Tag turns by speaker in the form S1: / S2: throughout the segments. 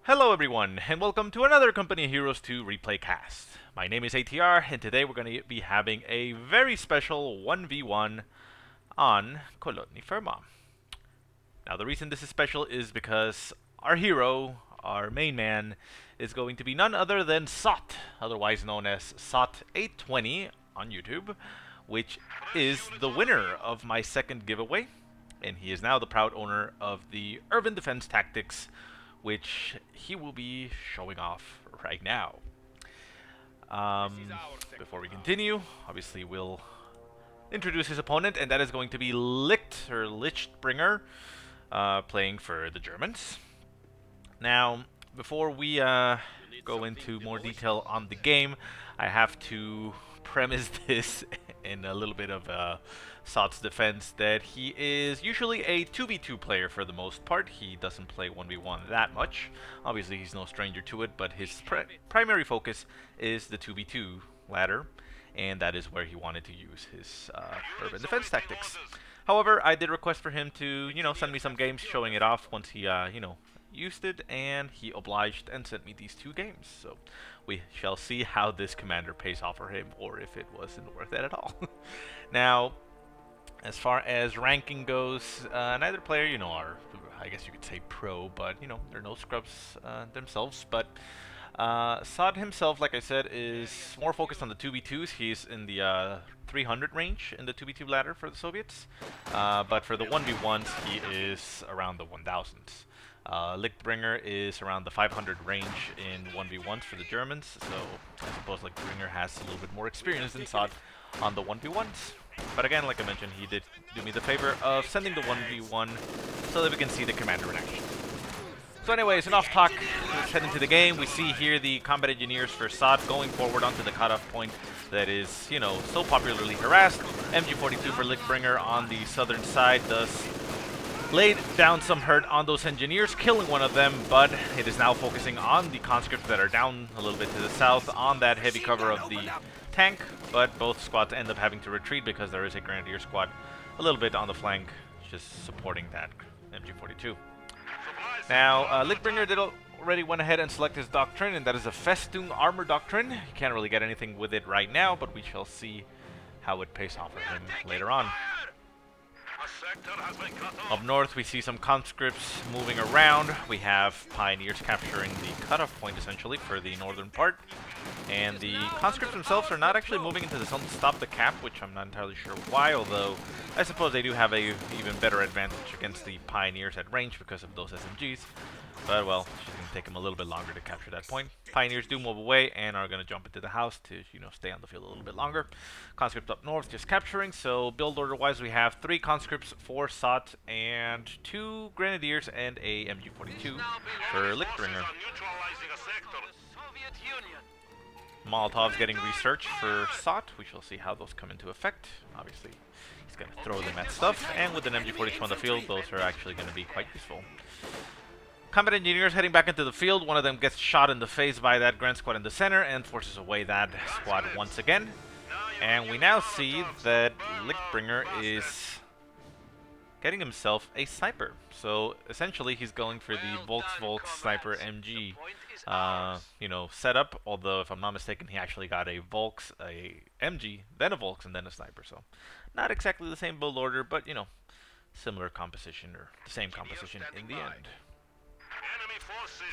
S1: Hello everyone, and welcome to another Company of Heroes 2 replay cast. My name is ATR, and today we're going to be having a very special 1v1 on CoH2. Now the reason this is special is because our hero, our main man, is going to be none other than Zott, otherwise known as Zott820 on YouTube, which is the winner of my second giveaway, and he is now the proud owner of the Urban Defense Tactics, which he will be showing off right now. Before we continue, obviously we'll introduce his opponent, and that is going to be Lichtbringer, playing for the Germans. Now, before we go into more detail on the game, I have to premise this in a little bit of Zott's defense that he is usually a 2v2 player for the most part. He doesn't play 1v1 that much. Obviously, he's no stranger to it, but his primary focus is the 2v2 ladder, and that is where he wanted to use his urban defense tactics. However, I did request for him to, send me some games showing it off once he, used it, and he obliged and sent me these 2 games. So we shall see how this commander pays off for him, or if it wasn't worth it at all. Now, as far as ranking goes, neither player, are, I guess you could say pro, but, they're no scrubs themselves. But Zott himself, like I said, is more focused on the 2v2s. He's in the 300 range in the 2v2 ladder for the Soviets. But for the 1v1s, he is around the 1000s. Lichtbringer is around the 500 range in 1v1s for the Germans, so I suppose Lichtbringer has a little bit more experience than Zott on the 1v1s. But again, like I mentioned, he did do me the favor of sending the 1v1 so that we can see the commander in action. So anyways, enough talk. Let's head into the game. We see here the combat engineers for Zott going forward onto the cutoff point that is, so popularly harassed. MG42 for Lichtbringer on the southern side does laid down some hurt on those engineers, killing one of them, but it is now focusing on the conscripts that are down a little bit to the south on that heavy cover of the tank, but both squads end up having to retreat because there is a grenadier squad a little bit on the flank just supporting that MG42. Now, Lichtbringer did already went ahead and select his doctrine, and that is a Festung armor doctrine. You can't really get anything with it right now, but we shall see how it pays off for him later on. Up north, we see some conscripts moving around. We have pioneers capturing the cutoff point, essentially, for the northern part. And the conscripts themselves are not actually moving into the zone to stop the cap, which I'm not entirely sure why, although I suppose they do have a even better advantage against the pioneers at range because of those SMGs. But, well, it's just going to take them a little bit longer to capture that point. Pioneers do move away and are going to jump into the house to, stay on the field a little bit longer. Conscripts up north just capturing. So, build order-wise, we have 3 conscripts for Zott and 2 grenadiers and a MG42 for Lichtbringer. Molotov's getting researched for Zott. We shall see how those come into effect. Obviously, he's going to throw them at stuff. And with an MG42 on the field, those are actually going to be quite useful. Combat engineers heading back into the field. One of them gets shot in the face by that Grand Squad in the center and forces away that squad once again. And we now see that Lichtbringer is getting himself a sniper. So essentially he's going for the Volks sniper MG setup, although if I'm not mistaken he actually got a Volks, a MG, then a Volks, and then a sniper. So not exactly the same build order, but similar composition, or the same composition in the end.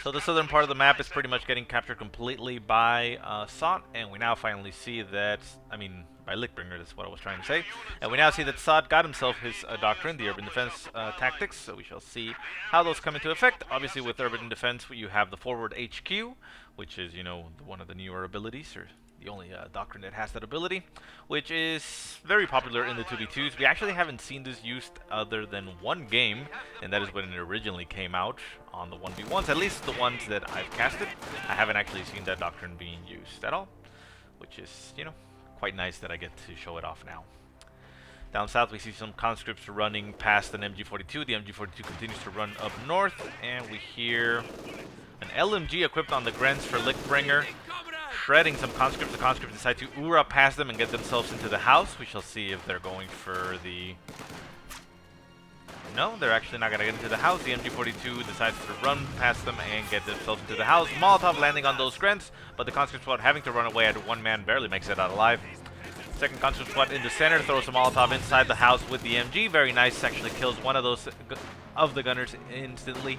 S1: So the southern part of the map is pretty much getting captured completely by Zott, and we now finally see that, by Lichtbringer, that's what I was trying to say. And we now see that Zott got himself his doctrine, the Urban Defense Tactics, so we shall see how those come into effect. Obviously with Urban Defense, you have the Forward HQ, which is, one of the newer abilities, or the only doctrine that has that ability, which is very popular in the 2v2s. We actually haven't seen this used other than one game, and that is when it originally came out on the 1v1s, at least the ones that I've casted. I haven't actually seen that doctrine being used at all, which is, quite nice that I get to show it off now. Down south, we see some conscripts running past an MG42. The MG42 continues to run up north, and we hear an LMG equipped on the Grens for Lichtbringer, shredding some conscripts. The conscripts decide to Ura past them and get themselves into the house. We shall see if they're going for the no, they're actually not going to get into the house. The MG42 decides to run past them and get themselves into the house. Molotov landing on those Grents, but the conscript squad having to run away at one man barely makes it out alive. Second conscript squad in the center throws a Molotov inside the house with the MG. Very nice, actually kills one of those of the gunners instantly.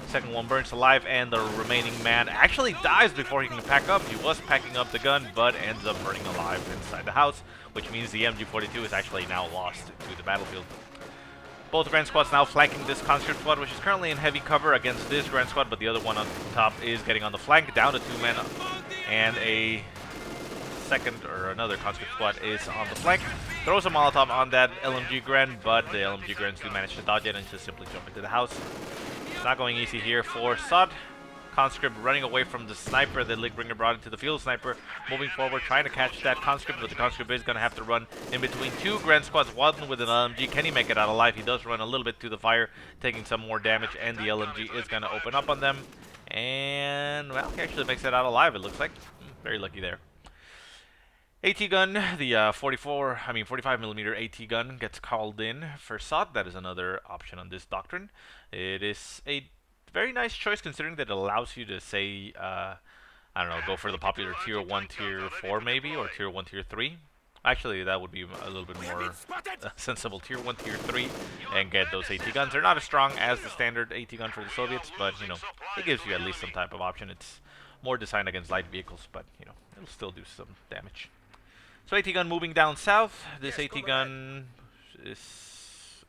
S1: Second one burns alive, and the remaining man actually dies before he can pack up. He was packing up the gun, but ends up burning alive inside the house, which means the MG42 is actually now lost to the battlefield. Both Grand Squads now flanking this conscript squad, which is currently in heavy cover against this Grand Squad, but the other one on top is getting on the flank, down to 2 men, and a second or another conscript squad is on the flank. Throws a Molotov on that LMG Grand, but the LMG Grands do manage to dodge it and just simply jump into the house. Not going easy here for Zott. Conscript running away from the sniper that Lightbringer brought into the field. Sniper moving forward, trying to catch that conscript, but the conscript is going to have to run in between 2 Grand Squads. One with an LMG. Can he make it out alive? He does run a little bit to the fire, taking some more damage, and the LMG is going to open up on them. And, well, he actually makes it out alive, it looks like. Very lucky there. AT gun, the 45mm AT gun gets called in for Zott. That is another option on this doctrine. It is a very nice choice considering that it allows you to say, I don't know, go for the popular tier 1, tier 4 maybe, or tier 1, tier 3. Actually, that would be a little bit more sensible. Tier 1, tier 3, and get those AT guns. They're not as strong as the standard AT gun for the Soviets, but, you know, it gives you at least some type of option. It's more designed against light vehicles, but, you know, it'll still do some damage. So AT gun moving down south. This AT gun is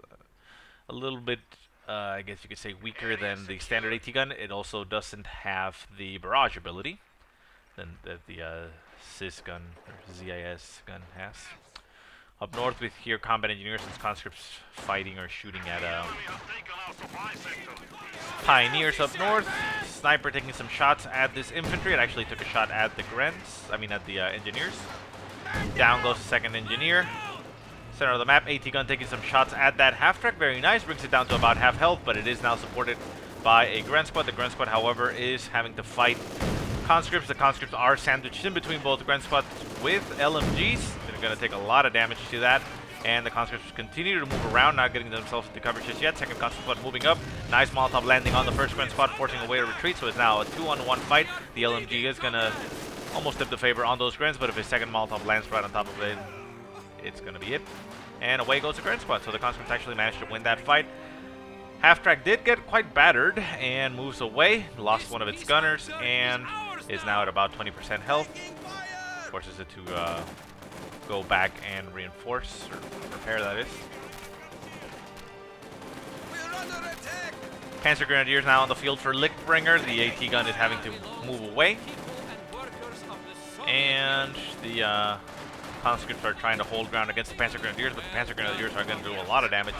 S1: a little bit, I guess you could say, weaker than the standard AT gun. It also doesn't have the barrage ability than that the CIS gun or ZIS gun has. Up north, we hear combat engineers and conscripts fighting or shooting at pioneers up north. Sniper taking some shots at this infantry. It actually took a shot at the at the engineers. Down goes the second engineer. Center of the map, AT gun taking some shots at that half-track. Very nice, brings it down to about half health, but it is now supported by a Grand Squad. The Grand Squad, however, is having to fight conscripts. The conscripts are sandwiched in between both Grand Squads with LMGs. They're going to take a lot of damage to that. And the conscripts continue to move around, not getting themselves into cover just yet. Second conscript squad moving up. Nice Molotov landing on the first Grand Squad, forcing away a retreat. So it's now a 2-on-1 fight. The LMG is going to almost tip the favor on those Grands, but if his second Molotov lands right on top of it, it's going to be it. And away goes the Grand Squad. So the conscripts actually managed to win that fight. Half-track did get quite battered and moves away. Lost one of its gunners and is now at about 20% health. Forces it to go back and reinforce, or repair, that is. Panzer Grenadiers now on the field for Lichtbringer. The AT gun is having to move away. And the conscripts are trying to hold ground against the Panzer Grenadiers, but the Panzer Grenadiers are going to do a lot of damage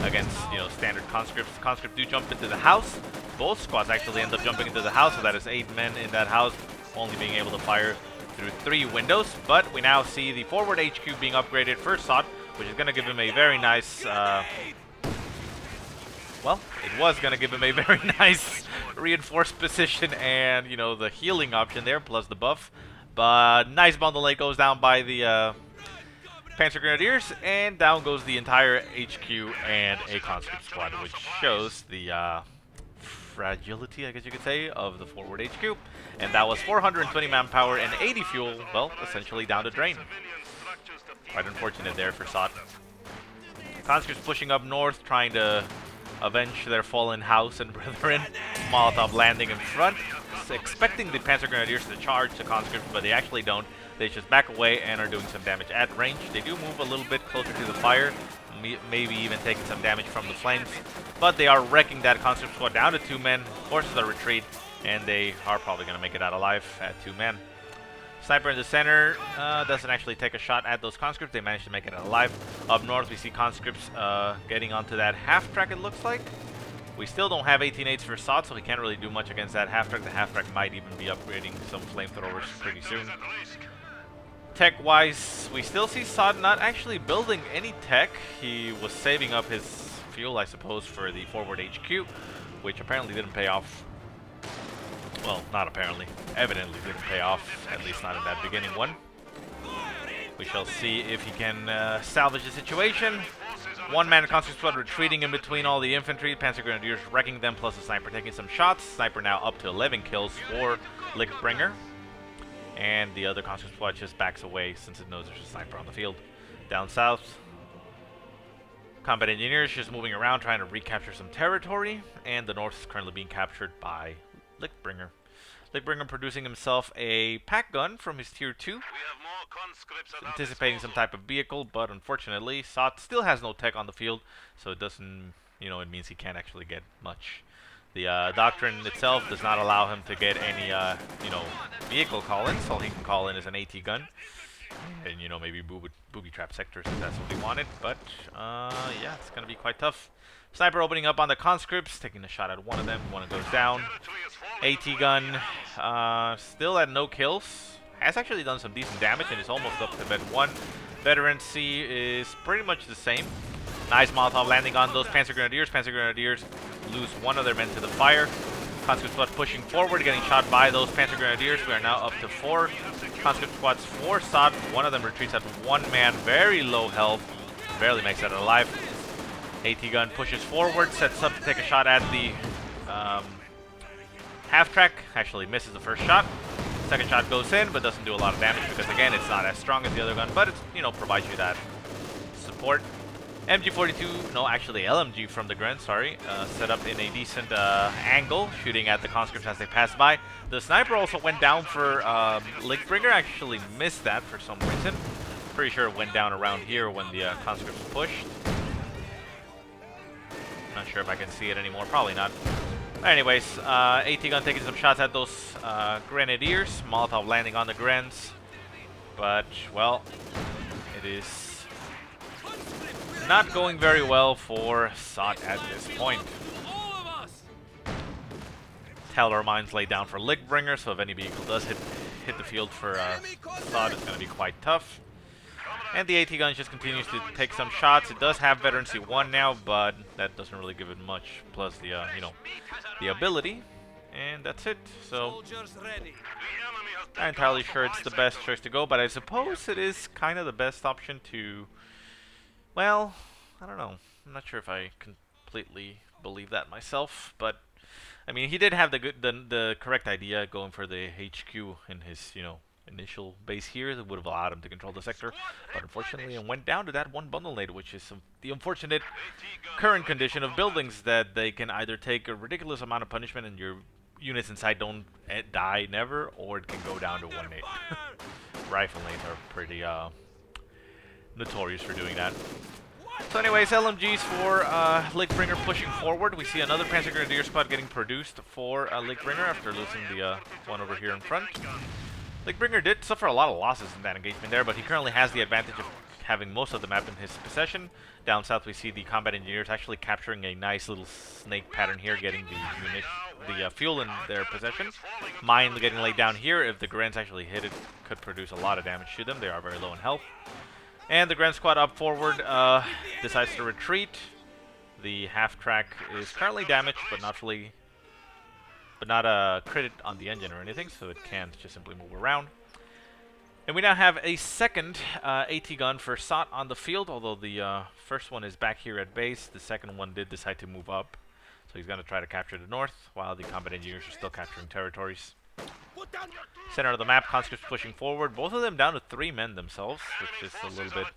S1: against, standard conscripts. Conscripts do jump into the house. Both squads actually end up jumping into the house, so that is 8 men in that house, only being able to fire through 3 windows. But we now see the forward HQ being upgraded for Zott, which is going to give him a very nice, well, it was going to give him a very nice reinforced position and, the healing option there, plus the buff. But nice bundle late goes down by the Panzer Grenadiers, and down goes the entire HQ and a conscript squad, which shows the fragility, I guess you could say, of the forward HQ. And that was 420 manpower and 80 fuel, well, essentially down the drain. Quite unfortunate there for Zott. Conscripts pushing up north, trying to avenge their fallen house and brethren. Molotov landing in front, expecting the Panzer Grenadiers to charge the conscripts, but they actually don't. They just back away and are doing some damage at range. They do move a little bit closer to the fire, maybe even taking some damage from the flames, but they are wrecking that conscript squad down to 2 men, forces a retreat, and they are probably going to make it out alive at 2 men. Sniper in the center doesn't actually take a shot at those conscripts. They manage to make it out alive. Up north, we see conscripts getting onto that half-track, it looks like. We still don't have 18-8s for Zott, so we can't really do much against that half-track. The half-track might even be upgrading some flamethrowers pretty soon. Tech-wise, we still see Zott not actually building any tech. He was saving up his fuel, I suppose, for the forward HQ, which apparently didn't pay off. Well, not apparently. Evidently didn't pay off, at least not in that beginning one. We shall see if he can salvage the situation. One-man conscript squad retreating in between all the infantry. Panzer Grenadiers wrecking them, plus the sniper taking some shots. Sniper now up to 11 kills for Lichtbringer. And the other conscript squad just backs away since it knows there's a sniper on the field. Down south, combat engineers just moving around trying to recapture some territory. And the north is currently being captured by Lichtbringer. Lichtbringer producing himself a pack gun from his tier 2. Anticipating some type of vehicle, but unfortunately, Zott still has no tech on the field, so it doesn't, it means he can't actually get much. The doctrine itself does not allow him to get any, vehicle call-ins. All he can call in is an AT gun, and, maybe booby trap sectors if that's what he wanted, but, yeah, it's going to be quite tough. Sniper opening up on the conscripts, taking a shot at one of them, one goes down. AT gun, still at no kills. Has actually done some decent damage and is almost up to vet 1. Veteran C is pretty much the same. Nice Molotov landing on those Panzer Grenadiers. Panzer Grenadiers lose one of their men to the fire. Conscript squad pushing forward, getting shot by those Panzer Grenadiers. We are now up to 4. Conscript squads for Zott. One of them retreats at 1 man, very low health. Barely makes it alive. AT gun pushes forward, sets up to take a shot at the half-track. Actually misses the first shot. Second shot goes in, but doesn't do a lot of damage because, again, it's not as strong as the other gun, but it's, provides you that support. MG42, no, actually LMG from the Gren, sorry, set up in a decent angle, shooting at the conscripts as they pass by. The sniper also went down for Lichtbringer, actually missed that for some reason. Pretty sure it went down around here when the conscripts pushed. Not sure if I can see it anymore, probably not. Anyways, AT gun taking some shots at those Grenadiers. Molotov landing on the Grens. But, well, it is not going very well for Zott at this point. Talor mines laid down for Lichtbringer, so if any vehicle does hit the field for Zott, it's going to be quite tough. And the AT gun just continues to take some shots. It does have Veteran C1 now, but that doesn't really give it much. Plus the, the ability. And that's it. So, not entirely sure it's the best choice to go, but I suppose it is kind of the best option to, well, I don't know. I'm not sure if I completely believe that myself, but, I mean, he did have the correct idea going for the HQ in his, initial base here that would have allowed him to control the sector, but unfortunately it went down to that one bundle nade, which is the unfortunate current condition of buildings, that they can either take a ridiculous amount of punishment and your units inside don't die never, or it can go down to 1 nade. Rifle nades are pretty notorious for doing that. So anyways, LMGs for Lichtbringer pushing forward. We see another Panzer Grenadier squad getting produced for Lichtbringer after losing the one over here in front. Lichtbringer did suffer a lot of losses in that engagement there, but he currently has the advantage of having most of the map in his possession. Down south we see the combat engineers actually capturing a nice little snake pattern here, getting the fuel in their possession. Mine getting laid down here. If the Grens actually hit it, could produce a lot of damage to them. They are very low in health. And the Gren squad up forward decides to retreat. The half-track is currently damaged, but not fully... but not a crit on the engine or anything, so it can't just simply move around. And we now have a second AT gun for Zott on the field, although the first one is back here at base. The second one did decide to move up, so he's going to try to capture the north, while the combat engineers are still capturing territories. Center of the map, conscripts pushing forward, both of them down to 3 men themselves, which is a little bit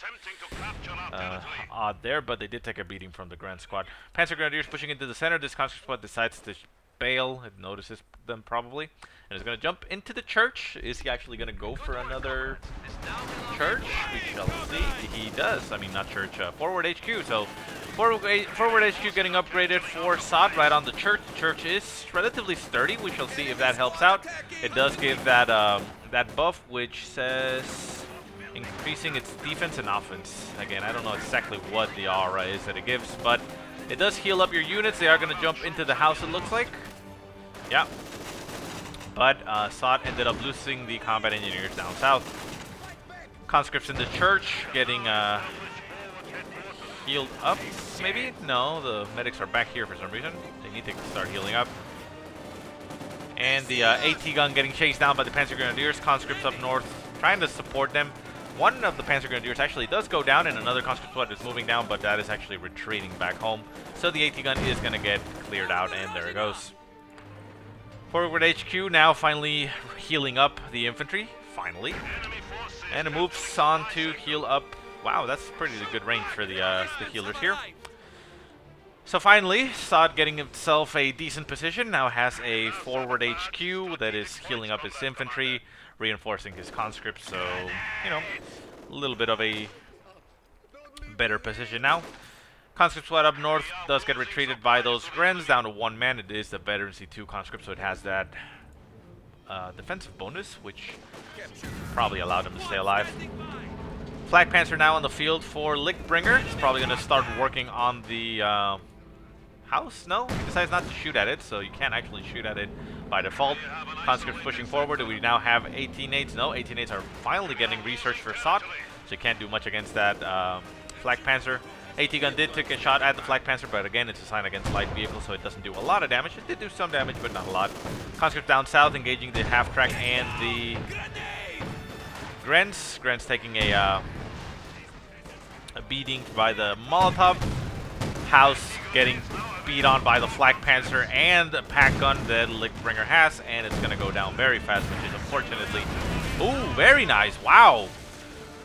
S1: odd there, but they did take a beating from the Grand Squad. Panzer Grenadiers pushing into the center. This conscript squad decides to bail. It notices them probably, and is going to jump into the church. Is he actually going to go for another church? We shall see. He does. I mean, not church, forward HQ. So forward HQ getting upgraded for Zott right on the church. The church is relatively sturdy. We shall see if that helps out. It does give that that buff, which says increasing its defense and offense. Again, I don't know exactly what the aura is that it gives, but it does heal up your units. They are going to jump into the house, it looks like. Yeah. But Zott ended up losing the combat engineers down south. Conscripts in the church getting healed up, maybe? No, the medics are back here for some reason. They need to start healing up. And the AT gun getting chased down by the Panzer Grenadiers. Conscripts up north trying to support them. One of the Panzer Grenadiers actually does go down, and another conscript squad is moving down, but that is actually retreating back home. So the AT gun is going to get cleared out, and there it goes. Forward HQ now finally healing up the infantry, finally. And it moves on to heal up. Wow, that's pretty good range for the healers here. So finally, Zott getting himself a decent position, now has a forward HQ that is healing up his infantry, reinforcing his conscripts, so, you know, a little bit of a better position now. Conscript squad up north does get retreated by those Grens down to 1 man. It is the veteran C2 conscript, so it has that defensive bonus, which probably allowed him to stay alive. Flag Panzer now on the field for Lichtbringer. He's probably going to start working on the house. No, he decides not to shoot at it, so you can't actually shoot at it by default. Conscripts pushing forward. We now have 18-8s. No, 18-8s are finally getting research for Zott, so you can't do much against that Flag Panzer. AT gun did take a shot at the Flag Panzer, but again, it's a sign against light vehicles, so it doesn't do a lot of damage. It did do some damage, but not a lot. Conscripts down south, engaging the half-track and the Grens. Grens taking a beating by the Molotov. House getting beat on by the Flag Panzer and the pack gun that Lichtbringer has, and it's going to go down very fast, which is unfortunately... Ooh, very nice. Wow.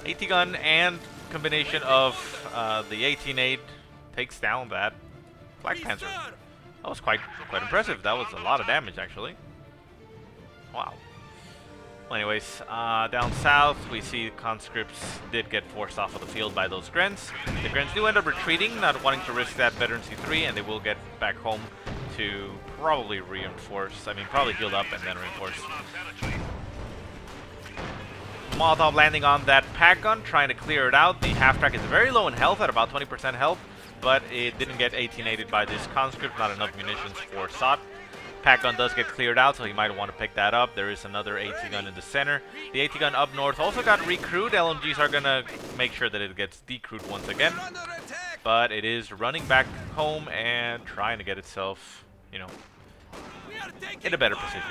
S1: AT gun and combination of the 18-8 takes down that Flag Panzer. That was quite impressive. That was a lot of damage, actually. Wow. Well, anyways, down south, we see conscripts did get forced off of the field by those Grens. The Grens do end up retreating, not wanting to risk that veteran C3, and they will get back home to probably reinforce. I mean, probably heal up and then reinforce. Molotov landing on that pack gun, trying to clear it out. The half-track is very low in health, at about 20% health, but it didn't get 18-8'd by this conscript. Not enough munitions for Zott. Pack gun does get cleared out, so he might want to pick that up. There is another AT gun in the center. The AT gun up north also got recrewed. LMGs are going to make sure that it gets decrewed once again. But it is running back home and trying to get itself, you know, in a better position.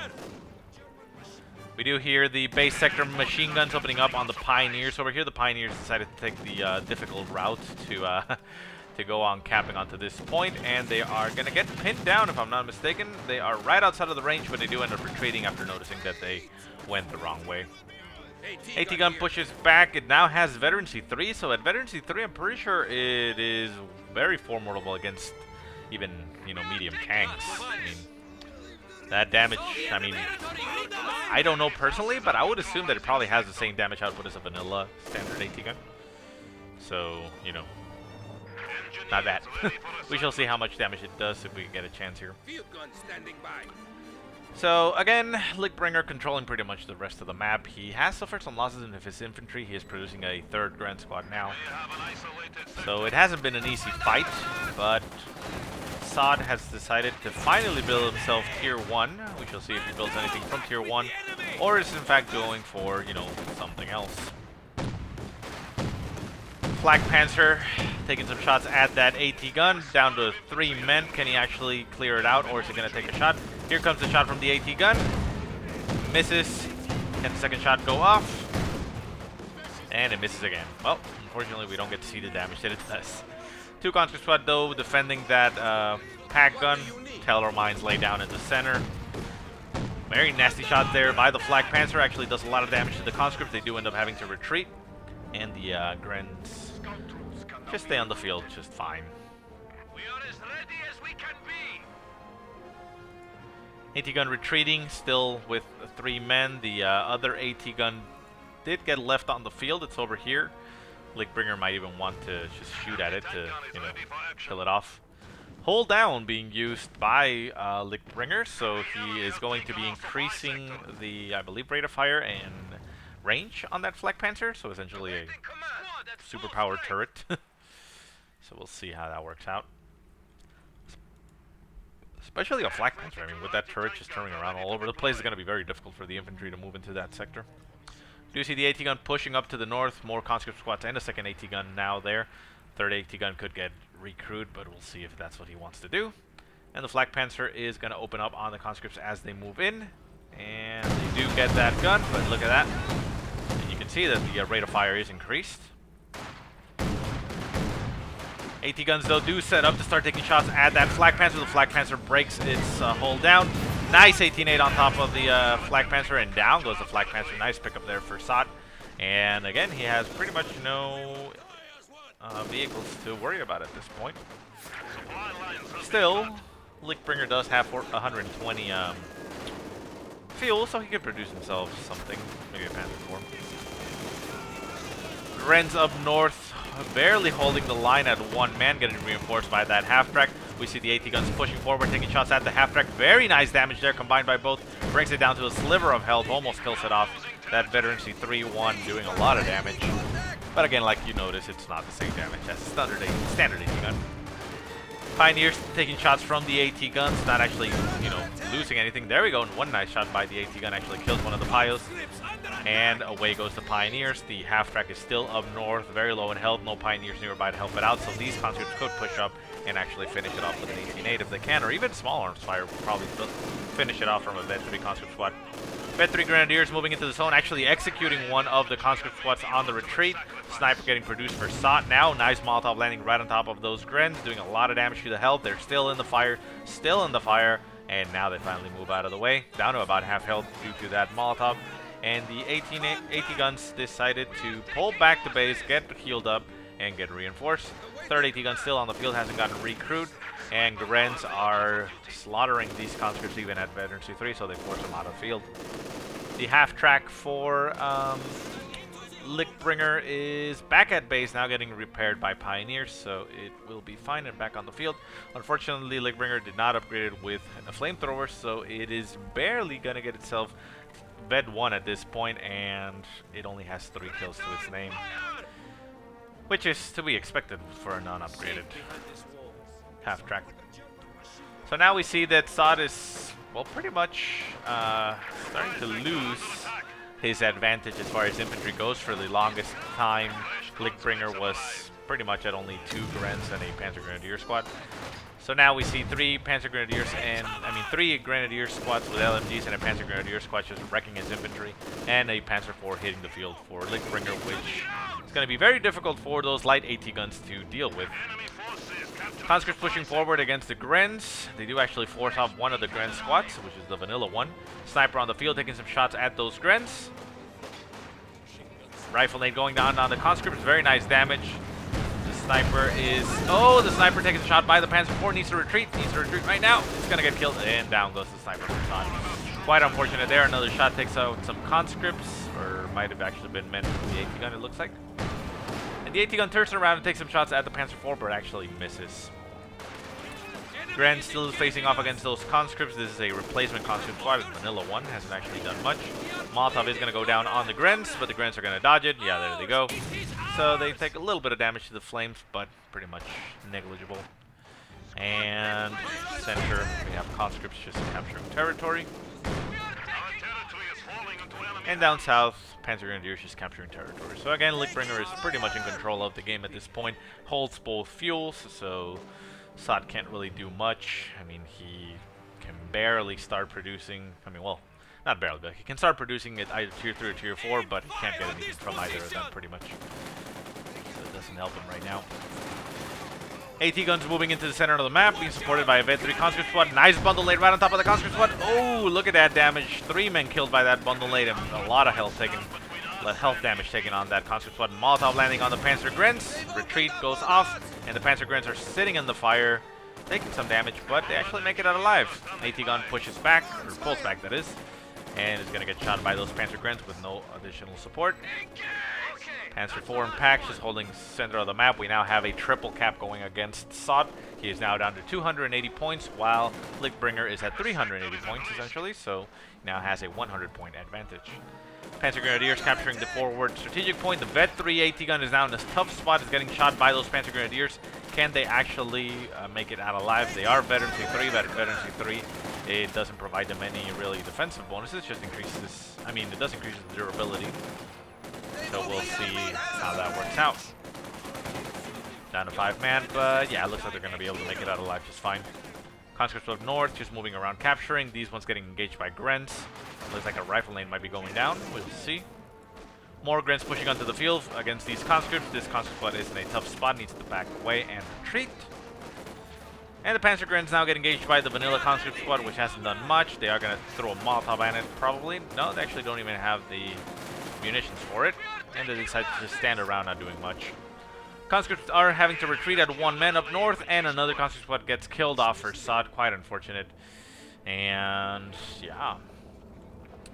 S1: We do hear the base sector machine guns opening up on the Pioneers. Over here, the Pioneers decided to take the difficult route to go on camping onto this point, and they are going to get pinned down, if I'm not mistaken. They are right outside of the range, but they do end up retreating after noticing that they went the wrong way. AT gun pushes back. It now has veteran C3, so at veteran C3, I'm pretty sure it is very formidable against even, you know, medium tanks. I mean, that damage, I mean, I don't know personally, but I would assume that it probably has the same damage output as a vanilla standard AT gun. So, you know, not bad. We shall see how much damage it does if we get a chance here. So, again, Lichtbringer controlling pretty much the rest of the map. He has suffered some losses in his infantry. He is producing a 3rd Grand Squad now. So, it hasn't been an easy fight, but Zott has decided to finally build himself Tier 1. We shall see if he builds anything from Tier 1, or is in fact going for, you know, something else. Flag Panzer taking some shots at that AT gun, down to 3 men. Can he actually clear it out, or is he going to take a shot? Here comes the shot from the AT gun. Misses. Can the second shot go off? And it misses again. Well, unfortunately, we don't get to see the damage that it does. 2 conscript squad, though, defending that pack gun. Teller mines lay down in the center. Very nasty shot there by the Flag Panzer. Actually does a lot of damage to the conscript. They do end up having to retreat. And the Grens just stay on the field just fine. We are as ready as we can be. AT gun retreating, still with 3 men. The other AT gun did get left on the field. It's over here. Lichtbringer might even want to just shoot at it to, you know, kill it off. Hold down being used by Lichtbringer, so he is going to be increasing the, I believe, rate of fire and range on that Flag Panzer, so essentially a superpowered turret. So we'll see how that works out. Especially a Flag Panzer. I mean, with that turret just turning around all over the place, it's going to be very difficult for the infantry to move into that sector. Do you see the AT gun pushing up to the north? More conscript squads and a second AT gun now there. 3rd AT gun could get recruited, but we'll see if that's what he wants to do. And the Flag Panzer is going to open up on the conscripts as they move in. And they do get that gun, but look at that. And you can see that the rate of fire is increased. AT guns though do set up to start taking shots at that Flak Panzer. The Flak Panzer breaks its hold down. Nice 18-8 on top of the Flak Panzer, and down goes the Flak Panzer. Nice pickup there for Zott. And again, he has pretty much no vehicles to worry about at this point. Still, Lichtbringer does have 120 fuel, so he can produce himself something. Maybe a Panzer IV. Grenz up north, barely holding the line at one man, getting reinforced by that half-track. We see the AT guns pushing forward, taking shots at the half-track. Very nice damage there, combined by both. Brings it down to a sliver of health, almost kills it off. That Veteran C3-1 doing a lot of damage. But again, like you notice, it's not the same damage as standard AT gun. Pioneers taking shots from the AT guns, not actually, losing anything. There we go, and one nice shot by the AT gun actually kills one of the Pios. And away goes the Pioneers. The half-track is still up north, very low in health. No Pioneers nearby to help it out, so these conscripts could push up and actually finish it off with an 18-8 if they can, or even small arms fire will probably finish it off from a Vet 3 conscript squad. Vet 3 Grenadiers moving into the zone, actually executing one of the conscript squads on the retreat. Sniper getting produced for Zott now. Nice Molotov landing right on top of those Grens, doing a lot of damage to the health. They're still in the fire, and now they finally move out of the way, down to about half health due to that Molotov. And the AT guns decided to pull back the base, get healed up, and get reinforced. Third AT gun still on the field, hasn't gotten recruit, and Grens are slaughtering these conscripts even at Veteran C3, so they force them out of the field. The half-track for Lichtbringer is back at base, now getting repaired by Pioneers, so it will be fine and back on the field. Unfortunately, Lichtbringer did not upgrade it with a flamethrower, so it is barely going to get itself Ved 1 at this point, and it only has 3 kills to its name, which is to be expected for a non-upgraded half-track. So now we see that Zott is, well, pretty much starting to lose his advantage as far as infantry goes. For the longest time, Lichtbringer was pretty much at only 2 Grens and a Panzer Grenadier squad. So now we see 3 Panzer Grenadiers and, 3 Grenadier squads with LMGs and a Panzer Grenadier squad just wrecking his infantry, and a Panzer IV hitting the field for Lichtbringer, which is going to be very difficult for those light AT guns to deal with. Conscripts pushing forward against the Grens. They do actually force off one of the Gren squads, which is the vanilla one. Sniper on the field taking some shots at those Grens. Rifle nade going down on the conscripts. Very nice damage. The sniper is... Oh, the sniper taking a shot by the Panzer IV. Needs to retreat right now. It's going to get killed. And down goes the sniper from Zott. Quite unfortunate there. Another shot takes out some conscripts. Or might have actually been meant for the AT gun, it looks like. And the AT gun turns around and takes some shots at the Panzer IV, but actually misses. Gren still is facing off against those conscripts. This is a replacement conscript squad. The vanilla one hasn't actually done much. Molotov is going to go down on the Grens, but the Grens are going to dodge it. Yeah, there they go. So they take a little bit of damage to the flames, but pretty much negligible. And center, we have conscripts just capturing territory. And down south, Panzer Grenadiers just capturing territory. So again, Lichtbringer is pretty much in control of the game at this point. Holds both fuels, so Zott can't really do much. He can barely start producing. Well, not barely, but he can start producing at either Tier 3 or Tier 4, but he can't get anything from either of them, pretty much. So it doesn't help him right now. AT guns moving into the center of the map, being supported by a Vet 3 conscript squad. Nice bundle nade right on top of the conscript squad. Oh, look at that damage. 3 men killed by that bundle nade, and a lot of health damage taken on that conscript squad. Molotov landing on the Panzer Grens. Retreat goes off, and the Panzer Grens are sitting in the fire, taking some damage, but they actually make it out alive. AT gun pushes back, or pulls back, that is, and is going to get shot by those Panzer Grens with no additional support. Panzer IV and Pax just holding center of the map. We now have a triple cap going against Zott. He is now down to 280 points, while Lichtbringer is at 380 points, essentially, so now has a 100-point advantage. Panzer Grenadiers capturing the forward strategic point. The Vet 3 AT gun is now in a tough spot. Is getting shot by those Panzer Grenadiers. Can they actually make it out alive? They are Veteran C3. Veteran C3. It doesn't provide them any really defensive bonuses. Just increases. It does increase the durability. So we'll see how that works out. Down to 5 man, but yeah, it looks like they're going to be able to make it out alive just fine. Conscripts up north, just moving around capturing. These ones getting engaged by Grens. Looks like a rifle lane might be going down. We'll see. More Grens pushing onto the field against these conscripts. This conscript squad is in a tough spot, needs to back away and retreat. And the Panzer Grens now get engaged by the vanilla conscript squad, which hasn't done much. They are going to throw a Molotov at it, probably. No, they actually don't even have the munitions for it. And they decide to just stand around not doing much. Conscripts are having to retreat at 1 man up north, and another conscript squad gets killed off for Zott. Quite unfortunate. And, yeah.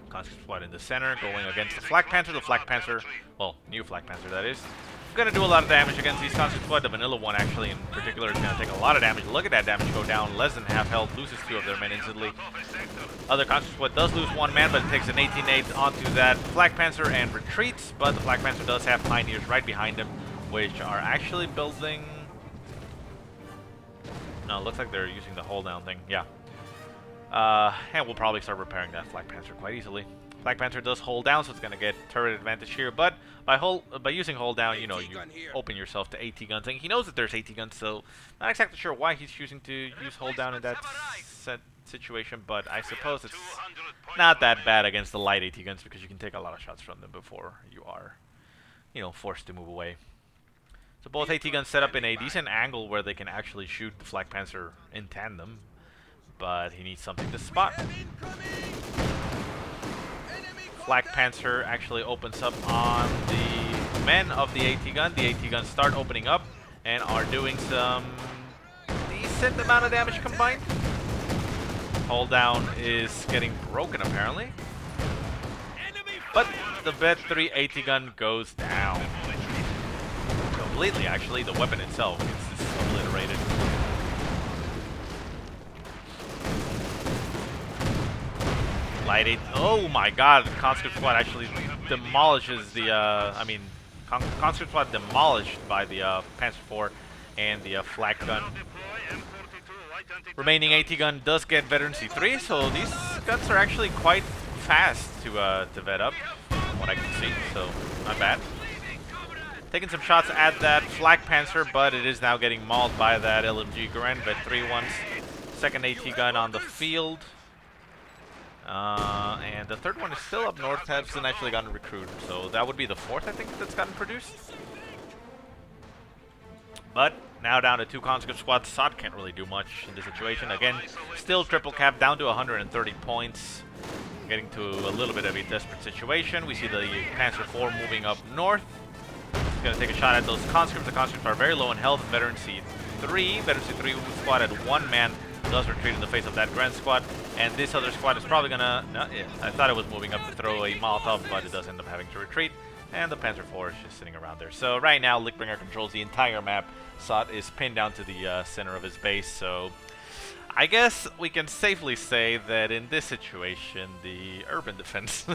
S1: Conscript squad in the center, going against the Flak Panther. The Flak Panther, well, new Flak Panther that is, gonna do a lot of damage against these conscript squad. The vanilla one actually in particular is gonna take a lot of damage. Look at that damage go down, less than half health, loses 2 of their men instantly. Other conscript squad does lose 1 man, but it takes an 18-8 onto that Flak Panther and retreats. But the Flak Panther does have pioneers right behind him, which are actually building. No, it looks like they're using the hold down thing. Yeah. And we'll probably start repairing that Flak Panther quite easily. Flak Panther does hold down, so it's going to get turret advantage here. But by using hold down, you know, you open yourself to AT guns. And he knows that there's AT guns, so not exactly sure why he's choosing to use hold down in that situation. But I suppose it's not that bad against the light AT guns because you can take a lot of shots from them before you are, you know, forced to move away. So both AT guns set up in a decent angle where they can actually shoot the Flak Panther in tandem. But he needs something to spot. Flak Panther actually opens up on the men of the AT gun. The AT guns start opening up and are doing some decent amount of damage combined. Hold down is getting broken apparently. But the Vet 3 AT gun goes down. Completely actually, the weapon itself is just obliterated. Light 8. Oh my god, the conscript squad actually demolishes the, conscript squad demolished by the Panzer IV and the Flak gun. Remaining AT gun does get veteran C3, so these guns are actually quite fast to vet up, from what I can see, so not bad. Taking some shots at that Flak Panther, but it is now getting mauled by that LMG Gren. Vet 3 once. Second AT gun on the field. And the third one is still up north, hasn't actually gotten recruited, so that would be the fourth, I think, that's gotten produced. But now down to 2 conscript squads. Zott can't really do much in this situation. Again, still triple cap, down to 130 points. Getting to a little bit of a desperate situation. We see the Panzer IV moving up north. He's going to take a shot at those conscripts. The conscripts are very low in health. Veteran C3. Veteran C3 squad at 1 man does retreat in the face of that Grand squad. And this other squad is probably going to... No, yeah, I thought it was moving up to throw a Molotov, but it does end up having to retreat. And the Panzer IV is just sitting around there. So right now, Lichtbringer controls the entire map. Zott is pinned down to the center of his base. So I guess we can safely say that in this situation, the urban defense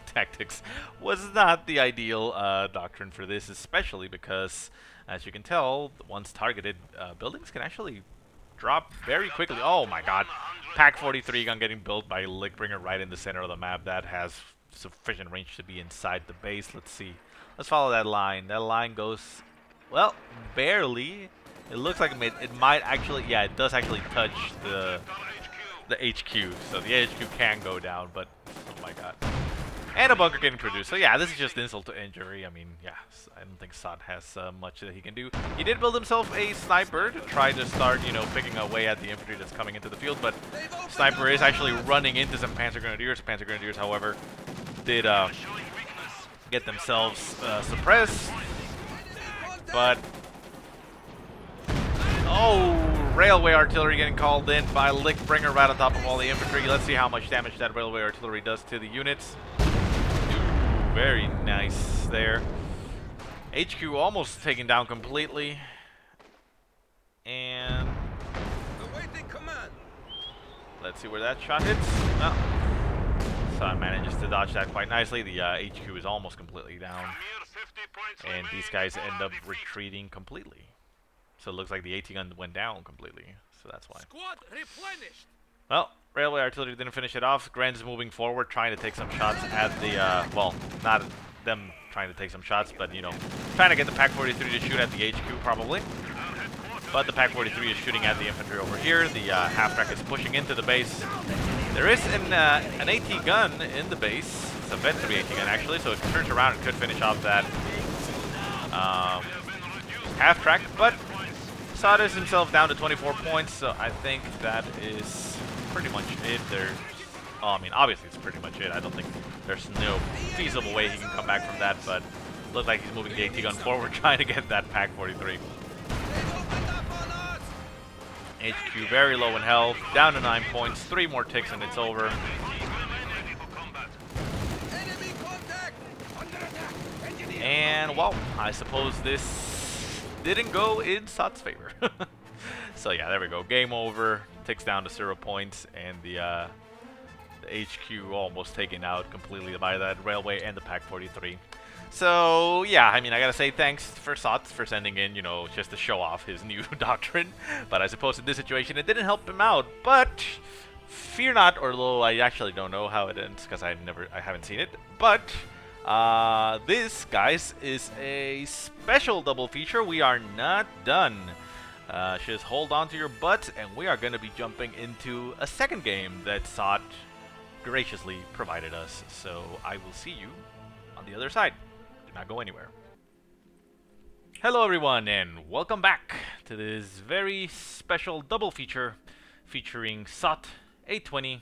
S1: tactics was not the ideal doctrine for this, especially because, as you can tell, once targeted, buildings can actually drop very quickly. Oh my god. Pack 43 gun getting built by Lichtbringer right in the center of the map. That has sufficient range to be inside the base. Let's see. Let's follow that line. That line goes, well, barely. It looks like it might actually, yeah, it does actually touch the HQ. So the HQ can go down, but oh my god. And a bunker getting produced. So yeah, this is just insult to injury. I mean, yeah, I don't think Zott has much that he can do. He did build himself a sniper to try to start, you know, picking away at the infantry that's coming into the field, but sniper is actually running into some Panzer Grenadiers. Panzer Grenadiers, however, did get themselves suppressed. But oh, railway artillery getting called in by Lichtbringer right on top of all the infantry. Let's see how much damage that railway artillery does to the units. Ooh, very nice there. HQ almost taken down completely. And let's see where that shot hits. No. Zott manages to dodge that quite nicely. The HQ is almost completely down. And these guys end up retreating completely. So it looks like the AT gun went down completely. So that's why. Well, railway artillery didn't finish it off. Gren's moving forward, trying to take some shots at the, well, not them trying to take some shots, but, you know, trying to get the Pack 43 to shoot at the HQ, probably. But the Pack 43 is shooting at the infantry over here. The half-track is pushing into the base. There is an AT gun in the base. It's a meant to be AT gun actually, so if it turns around, it could finish off that half track. But Zott is himself down to 24 points, so I think that is pretty much it. I mean, obviously it's pretty much it. I don't think there's no feasible way he can come back from that, but looks like he's moving the AT gun forward, trying to get that Pack 43. HQ very low in health, down to 9 points, 3 more ticks and it's over. And, well, I suppose this didn't go in Zott's favor. So yeah, there we go. Game over. Ticks down to 0 points, and the HQ almost taken out completely by that railway and the Pack 43. So yeah, I mean, I gotta say thanks for Zott for sending in, you know, just to show off his new doctrine. But I suppose in this situation it didn't help him out. But fear not, although I actually don't know how it ends because I haven't seen it. But this, guys, is a special double feature. We are not done. Just hold on to your butts, and we are going to be jumping into a second game that Zott graciously provided us. So I will see you on the other side. Do not go anywhere. Hello everyone, and welcome back to this very special double feature featuring Zott820,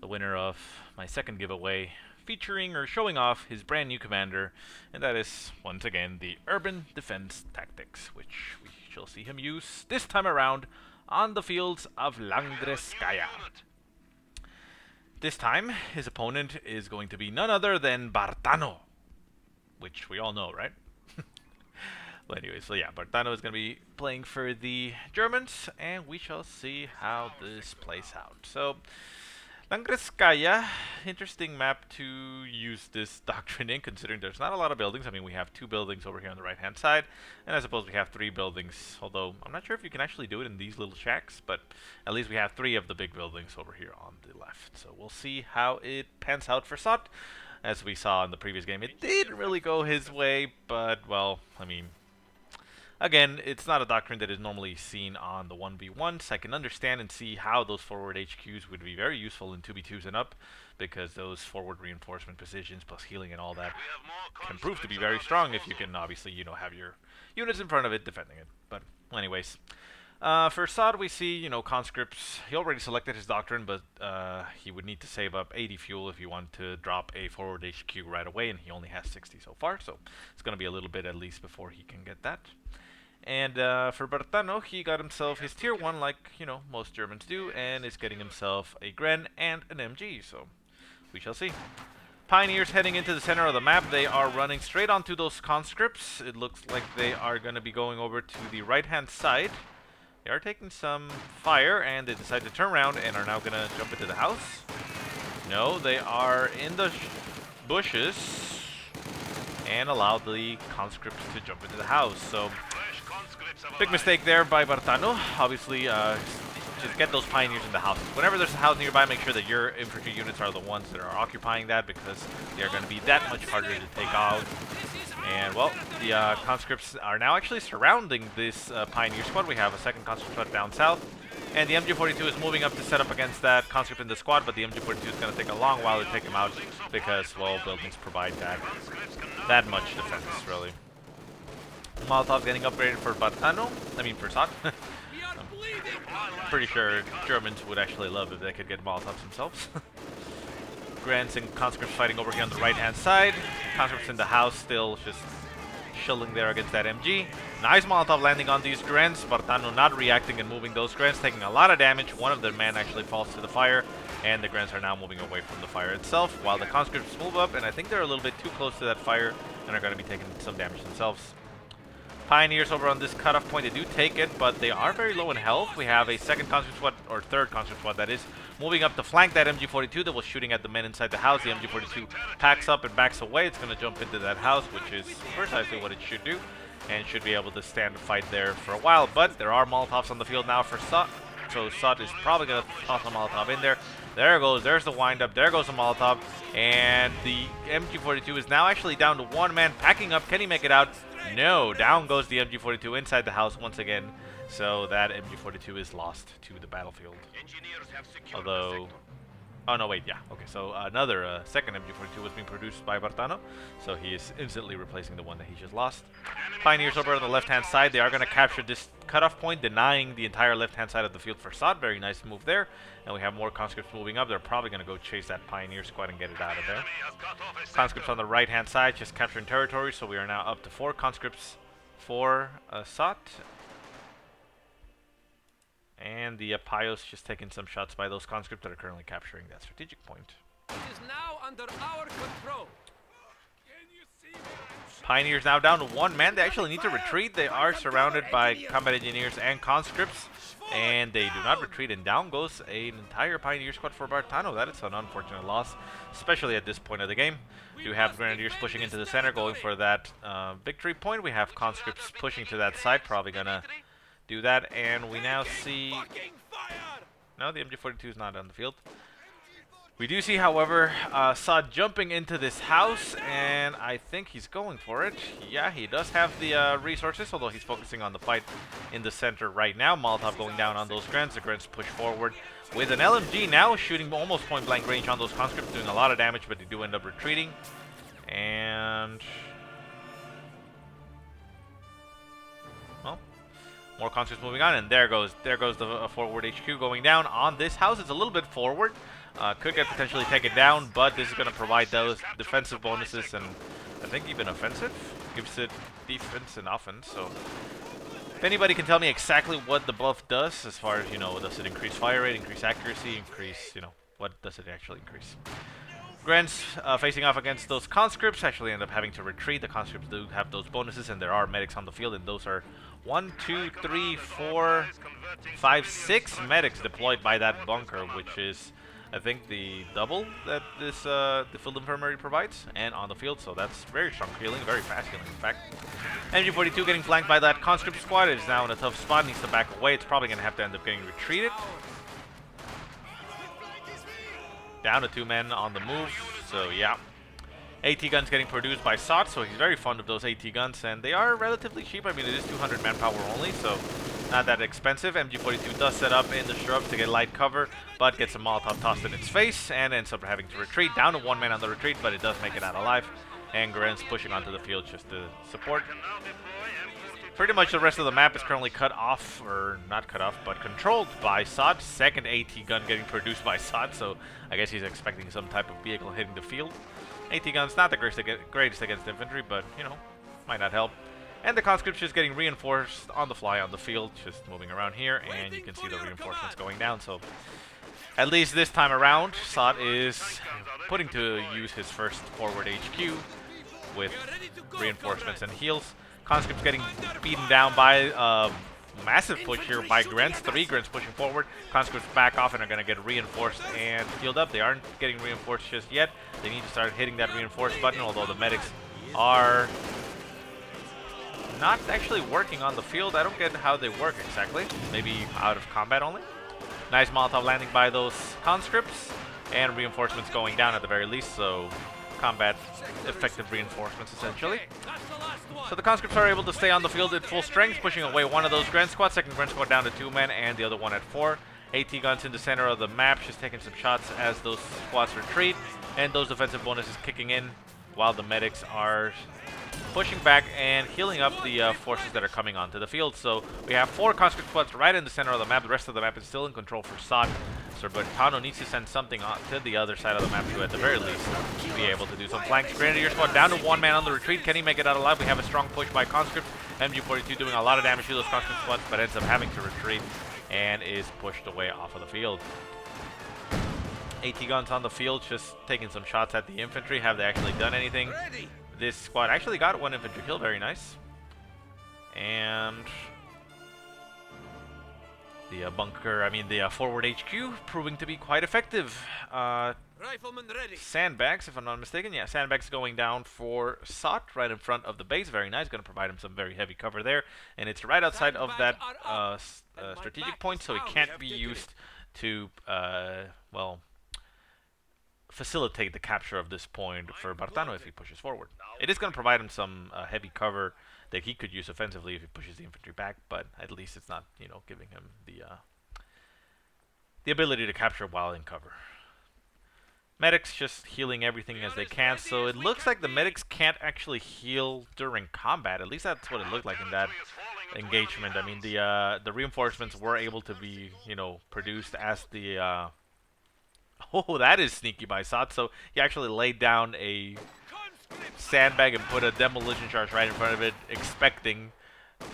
S1: the winner of my second giveaway, featuring or showing off his brand new commander, and that is once again the Urban Defense Tactics, which we shall see him use this time around on the fields of Langreskaia. This time his opponent is going to be none other than Bartano, which we all know, right? But anyway, so yeah, Bartano is going to be playing for the Germans, and we shall see how this plays out. So, Langreskaia, interesting map to use this doctrine in, considering there's not a lot of buildings. I mean, we have 2 buildings over here on the right-hand side, and I suppose we have 3 buildings, although I'm not sure if you can actually do it in these little shacks, but at least we have 3 of the big buildings over here on the left. So we'll see how it pans out for Zott. As we saw in the previous game, it didn't really go his way, but, well, I mean, again, it's not a doctrine that is normally seen on the 1v1s. I can understand and see how those forward HQs would be very useful in 2v2s and up, because those forward reinforcement positions plus healing and all that can prove to be very strong if you can obviously, you know, have your units in front of it defending it. But anyways, for Zott, we see, you know, conscripts. He already selected his doctrine, but he would need to save up 80 fuel if you want to drop a forward HQ right away, and he only has 60 so far, so it's going to be a little bit at least before he can get that. And for Bartano, he got himself his tier 1 like, you know, most Germans do, and is getting himself a Gren and an MG, so we shall see. Pioneers heading into the center of the map. They are running straight onto those conscripts. It looks like they are going to be going over to the right-hand side. They are taking some fire, and they decide to turn around and are now going to jump into the house. No, they are in the bushes and allow the conscripts to jump into the house. So, big mistake there by Bartano. Obviously, just get those pioneers in the house. Whenever there's a house nearby, make sure that your infantry units are the ones that are occupying that, because they are going to be that much harder to take out. And, well, the conscripts are now actually surrounding this pioneer squad. We have a second conscript squad down south, and the MG42 is moving up to set up against that conscript in the squad, but the MG42 is going to take a long while to take him out because, well, buildings provide that much defense, really. Molotov getting upgraded for Bartano. I mean, for Zott. I'm pretty sure Germans would actually love if they could get Molotovs themselves. Grants and conscripts fighting over here on the right-hand side. Conscripts in the house still just chilling there against that MG. Nice Molotov landing on these Grants. Bartano not reacting and moving those Grants, taking a lot of damage. One of their men actually falls to the fire, and the Grants are now moving away from the fire itself, while the conscripts move up, and I think they're a little bit too close to that fire and are going to be taking some damage themselves. Pioneers over on this cutoff point, they do take it, but they are very low in health. We have a second conscript squad, or third conscript squad that is, moving up to flank that MG42 that was shooting at the men inside the house. The MG42 packs up and backs away. It's going to jump into that house, which is precisely what it should do, and should be able to stand and fight there for a while. But there are Molotovs on the field now for Zott, so Zott is probably going to toss a Molotov in there. There it goes. There's the windup. There goes the Molotov, and the MG42 is now actually down to 1 man packing up. Can he make it out? No, down goes the MG42 inside the house once again, so that MG42 is lost to the battlefield. Although, Oh no, wait, yeah. Okay, so another second MG42 was being produced by Bartano, so he is instantly replacing the one that he just lost. Pioneers over on the left-hand side, they are going to capture this cutoff point, denying the entire left-hand side of the field for Zott. Very nice move there. And we have more conscripts moving up. They're probably going to go chase that Pioneer squad and get it out of there. Conscripts on the right-hand side, just capturing territory, so we are now up to 4 conscripts for Zott. And the Pios just taking some shots by those conscripts that are currently capturing that strategic point.
S2: It is now under our control.
S1: Pioneers now down to 1 man. They actually need to retreat. They are surrounded by combat engineers and conscripts, and they do not retreat, and down goes an entire Pioneer squad for Bartano. That is an unfortunate loss, especially at this point of the game. You have Grenadiers pushing into the center, going for that victory point. We have conscripts pushing to that side, probably gonna do that, and we now see... No, the MG42 is not on the field. We do see, however, Zott jumping into this house, and I think he's going for it. Yeah, he does have the resources, although he's focusing on the fight in the center right now. Molotov going down on those Grens. The Grens push forward with an LMG now, shooting almost point-blank range on those conscripts, doing a lot of damage, but they do end up retreating. And... well, more conscripts moving on, and there goes the forward HQ going down on this house. It's a little bit forward. Could get potentially taken down, but this is going to provide those defensive bonuses, and I think even offensive. Gives it defense and offense, so... if anybody can tell me exactly what the buff does, as far as, you know, does it increase fire rate, increase accuracy, increase, you know, what does it actually increase? Grens facing off against those conscripts actually end up having to retreat. The conscripts do have those bonuses, and there are medics on the field, and those are 1, 2, 3, 4, 5, 6 medics deployed by that bunker, which is... I think the double that this the field infirmary provides, and on the field, so that's very strong healing, very fast healing in fact. MG42 getting flanked by that conscript squad. It is now in a tough spot, needs to back away. It's probably going to have to end up getting retreated. Down to 2 men on the move, so yeah. AT guns getting produced by Zott, so he's very fond of those AT guns, and they are relatively cheap. I mean, it is 200 manpower only, so not that expensive. MG42 does set up in the shrubs to get light cover, but gets a Molotov tossed in its face, and ends up having to retreat. Down to 1 man on the retreat, but it does make it out alive. And Gren's pushing onto the field just to support. Pretty much the rest of the map is currently cut off, or not cut off, but controlled by Zott. Second AT gun getting produced by Zott, so I guess he's expecting some type of vehicle hitting the field. AT gun's not the greatest against infantry, but, you know, might not help. And the conscripts just getting reinforced on the fly on the field, just moving around here, and you can see the reinforcements going down. So, at least this time around, Zott is putting to use his first forward HQ with reinforcements and heals. Conscripts getting beaten down by massive push here by Grens. 3 Grens pushing forward. Conscripts back off and are going to get reinforced and healed up. They aren't getting reinforced just yet. They need to start hitting that reinforce button, although the medics are not actually working on the field. I don't get how they work exactly. Maybe out of combat only. Nice Molotov landing by those conscripts, and reinforcements going down at the very least, so combat effective reinforcements essentially. So the conscripts are able to stay on the field at full strength, pushing away one of those Gren squads. Second Gren squad down to 2 men, and the other one at 4. AT guns in the center of the map, just taking some shots as those squads retreat, and those defensive bonuses kicking in while the medics are pushing back and healing up the forces that are coming onto the field. So we have 4 conscript squads right in the center of the map. The rest of the map is still in control for Zott. So Bartano needs to send something on to the other side of the map to, at the very least, be able to do some flanks. Grenadier squad down to 1 man on the retreat. Can he make it out alive? We have a strong push by conscript. MG42 doing a lot of damage to those conscript squads, but ends up having to retreat and is pushed away off of the field. AT guns on the field, just taking some shots at the infantry. Have they actually done anything? This squad actually got 1 infantry kill, very nice. And the the forward HQ proving to be quite effective.
S2: Rifleman ready.
S1: Sandbags, if I'm not mistaken. Yeah, sandbags going down for Zott right in front of the base. Very nice. Going to provide him some very heavy cover there. And it's right outside of that strategic point, so it can't be used to, well, facilitate the capture of this point for Bartano if he pushes forward. It is going to provide him some heavy cover that he could use offensively if he pushes the infantry back, but at least it's not, giving him the ability to capture while in cover. Medics just healing everything as they can, so it looks like the medics can't actually heal during combat. At least that's what it looked like in that engagement. I mean, the reinforcements were able to be, you know, produced as the oh, that is sneaky by Zott. So he actually laid down a sandbag and put a demolition charge right in front of it, expecting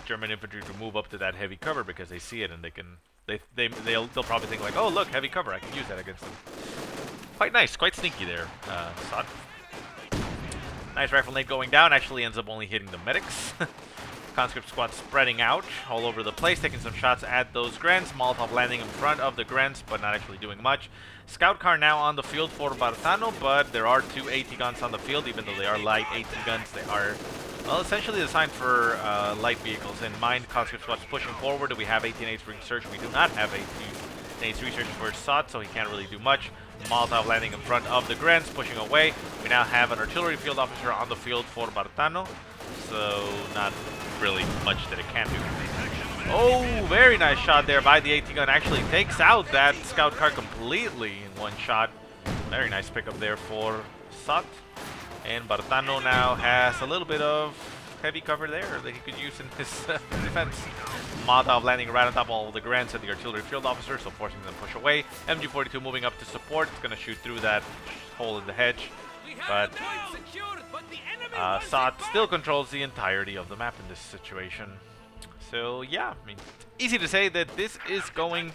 S1: German infantry to move up to that heavy cover because they see it and they can they'll probably think like, oh look, heavy cover, I can use that against them. Quite nice, quite sneaky there, Zott. Nice rifle nade going down, actually ends up only hitting the medics. Conscript squad spreading out all over the place, taking some shots at those Grens. Molotov landing in front of the Grens, but not actually doing much. Scout car now on the field for Bartano, but there are 2 AT guns on the field, even though they are light AT guns. They are, well, essentially designed for light vehicles. In mind, Conscript squad's pushing forward. Do we have 18-8 research? We do not have 18-8 research for Zott, so he can't really do much. Molotov landing in front of the Grens, pushing away. We now have an artillery field officer on the field for Bartano, so not really much that it can do. Oh, very nice shot there by the AT gun. Actually takes out that scout car completely in one shot. Very nice pickup there for Zott. And Bartano now has a little bit of heavy cover there that he could use in his defense. Molotov landing right on top of all the Grants and the artillery field officer, so forcing them to push away. MG42 moving up to support. It's going to shoot through that hole in the hedge. But Zott still controls the entirety of the map in this situation. So yeah, I mean, easy to say that this is going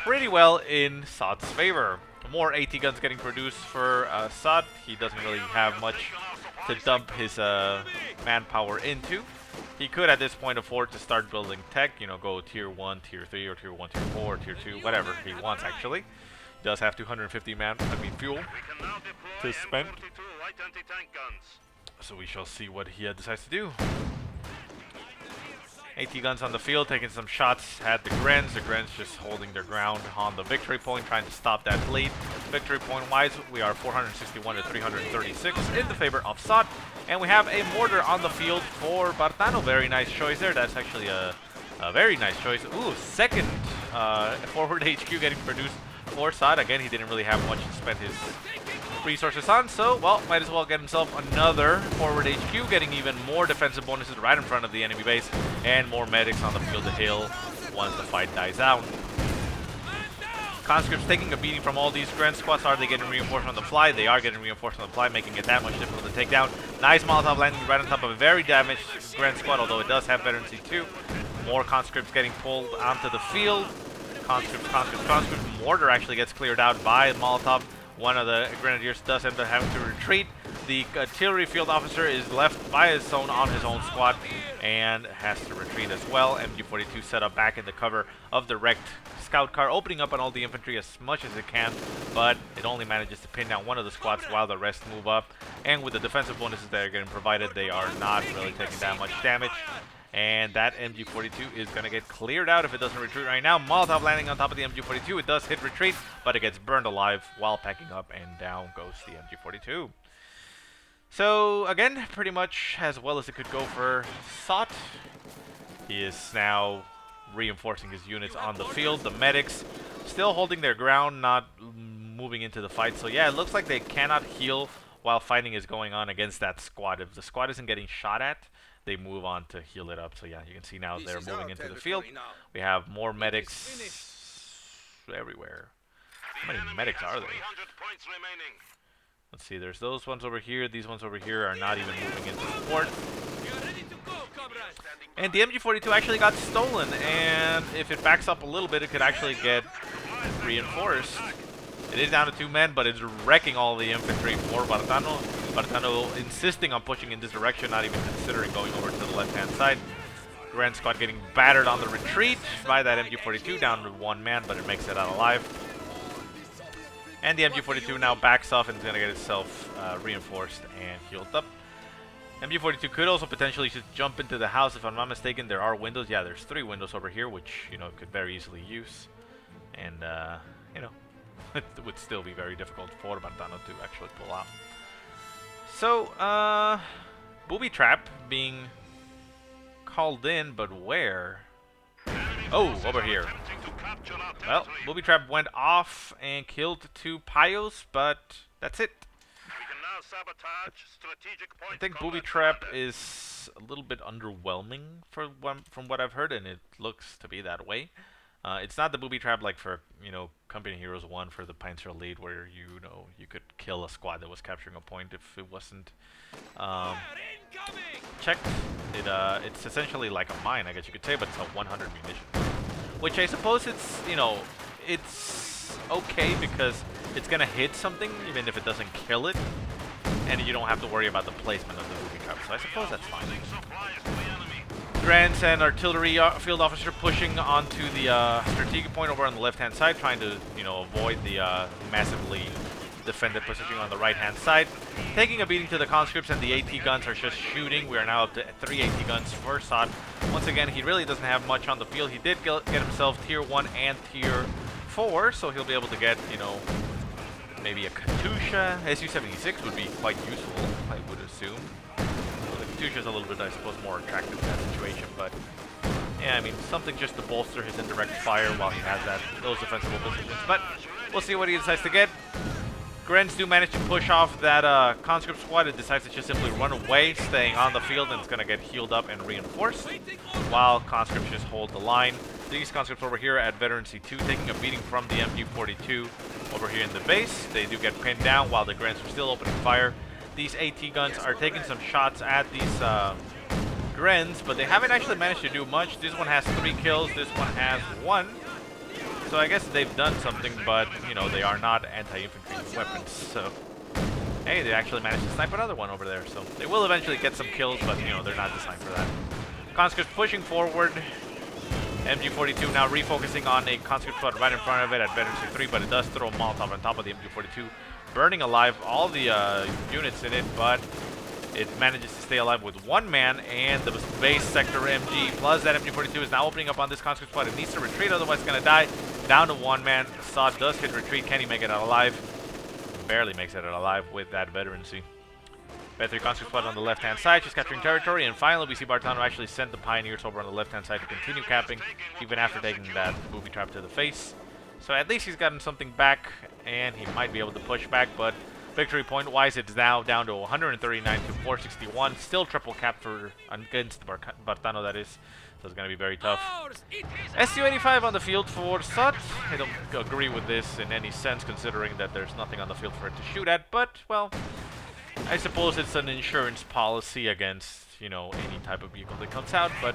S1: pretty well in Zott's favor. More AT guns getting produced for Zott. He doesn't really have much to dump his manpower into. He could at this point afford to start building tech, you know, go tier 1, tier 3, or tier 1, tier 4, tier 2, whatever he wants actually. He does have 250 fuel to spend. So we shall see what he decides to do. AT guns on the field, taking some shots at the Grens. The Grens just holding their ground on the victory point, trying to stop that bleed. Victory point wise, we are 461 to 336 in the favor of Zott. And we have a mortar on the field for Bartano. Very nice choice there. That's actually a very nice choice. Ooh, second forward HQ getting produced for Zott. Again, he didn't really have much to spend his resources on, so, well, might as well get himself another forward HQ, getting even more defensive bonuses right in front of the enemy base, and more medics on the field to heal once the fight dies out. Conscripts taking a beating from all these Grand squads. Are they getting reinforced on the fly? They are getting reinforced on the fly, making it that much difficult to take down. Nice Molotov landing right on top of a very damaged Grand squad, although it does have veteran C2. More conscripts getting pulled onto the field. Conscripts. Mortar actually gets cleared out by Molotov. One of the grenadiers does end up having to retreat. The artillery field officer is left by his own on his own squad and has to retreat as well. MG42 set up back in the cover of the wrecked scout car, opening up on all the infantry as much as it can, but it only manages to pin down one of the squads while the rest move up. And with the defensive bonuses that are getting provided, they are not really taking that much damage. And that MG42 is going to get cleared out if it doesn't retreat right now. Molotov landing on top of the MG42. It does hit retreat, but it gets burned alive while packing up, and down goes the MG42. So, again, pretty much as well as it could go for Zott. He is now reinforcing his units on the field. The medics still holding their ground, not moving into the fight. So, yeah, it looks like they cannot heal while fighting is going on against that squad. If the squad isn't getting shot at, they move on to heal it up. So yeah, you can see now they're moving into the field. We have more medics everywhere. How many medics are there? Let's see, there's those ones over here. These ones over here are not even moving into support. And the MG42 actually got stolen, and if it backs up a little bit, it could actually get reinforced. It is down to 2 men, but it's wrecking all the infantry for Bartano. Bartano insisting on pushing in this direction, not even considering going over to the left-hand side. Grand Squad getting battered on the retreat by that MG42, down to 1 man, but it makes it out alive. And the MG42 now backs off and is going to get itself reinforced and healed up. MG42 could also potentially just jump into the house, if I'm not mistaken. There are windows. Yeah, there's 3 windows over here, which, you know, it could very easily use. And, you know, it would still be very difficult for Bartano to actually pull out. So, booby trap being called in, but where? Oh, over here. Well, Booby Trap went off and killed 2 Pyos, but that's it. I think Booby Trap is a little bit underwhelming from what I've heard, and it looks to be that way. It's not the Booby Trap like for, Company Heroes 1 for the Pincer Elite, where, you could kill a squad that was capturing a point if it wasn't checked. It's essentially like a mine, I guess you could say, but it's a 100 munition. Which I suppose it's okay because it's gonna hit something even if it doesn't kill it, and you don't have to worry about the placement of the Booby Trap. So I suppose that's fine. Grants and artillery field officer pushing onto the strategic point over on the left-hand side, trying to avoid the massively defended position on the right-hand side. Taking a beating to the conscripts, and the AT guns are just shooting. We are now up to 3 AT guns for Zott. Once again, he really doesn't have much on the field. He did get himself tier 1 and tier 4, so he'll be able to get, maybe a Katusha. Su-76 would be quite useful, I would assume. Well, the Katusha is a little bit, I suppose, more attractive in that situation, but yeah, I mean, something just to bolster his indirect fire while he has those defensible positions. But we'll see what he decides to get. Grens do manage to push off that conscript squad. It decides to just simply run away, staying on the field, and it's going to get healed up and reinforced, while conscripts just hold the line. These conscripts over here at Veteran C2 taking a beating from the MG42 over here in the base. They do get pinned down while the Grens are still opening fire. These AT guns are taking some shots at these Grens, but they haven't actually managed to do much. This one has 3 kills, this one has 1. So I guess they've done something, but, they are not anti-infantry weapons, so... Hey, they actually managed to snipe another one over there, so they will eventually get some kills, but, they're not designed for that. Conscripts pushing forward. MG42 now refocusing on a conscript squad right in front of it at Veteran C3, but it does throw a Molotov on top of the MG42, burning alive all the units in it, but it manages to stay alive with 1 man, and the base sector MG plus that MG42 is now opening up on this conscript squad. It needs to retreat, otherwise it's going to die. Down to 1 man. Zott does hit retreat. Can he make it out alive? Barely makes it out alive with that veterancy. Vet 3 conscript squad on the left-hand side, just capturing territory, and finally we see Bartano actually send the Pioneers over on the left-hand side to continue capping, even after taking that Booby Trap to the face. So at least he's gotten something back, and he might be able to push back, but victory point-wise, it's now down to 139 to 461. Still triple cap against Bartano, that is. So it's going to be very tough. Su-85 on the field for Zott. I don't agree with this in any sense, considering that there's nothing on the field for it to shoot at. But, well, I suppose it's an insurance policy against, any type of vehicle that comes out. But,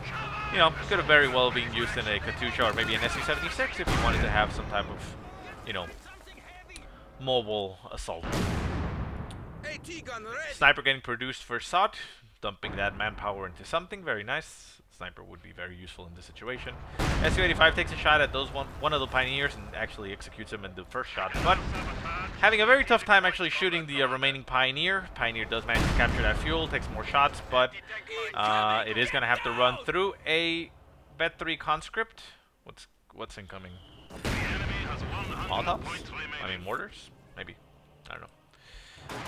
S1: could have very well been used in a Katusha or maybe an Su-76 if you wanted to have some type of, mobile assault. Sniper getting produced for Zott, dumping that manpower into something. Very nice. Sniper would be very useful in this situation. Su-85 takes a shot at one of the Pioneers and actually executes him in the first shot, but having a very tough time actually shooting the remaining Pioneer. Pioneer does manage to capture that fuel, takes more shots, but it is going to have to run through a Vet 3 conscript. What's incoming? Molotovs? I mean, mortars? Maybe. I don't know.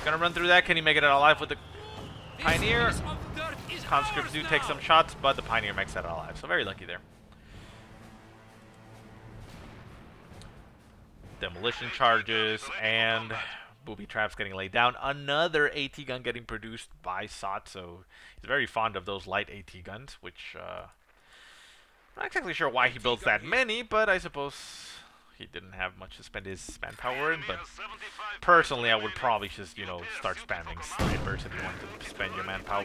S1: Gonna run through that. Can he make it out alive with the Pioneer? Conscripts do take some shots, but the Pioneer makes that alive. So very lucky there. Demolition charges and Booby Traps getting laid down. Another AT gun getting produced by Zott. So he's very fond of those light AT guns, which I'm not exactly sure why he builds that many, but I suppose he didn't have much to spend his manpower in. But personally, I would probably just, start spamming snipers if you want to spend your manpower.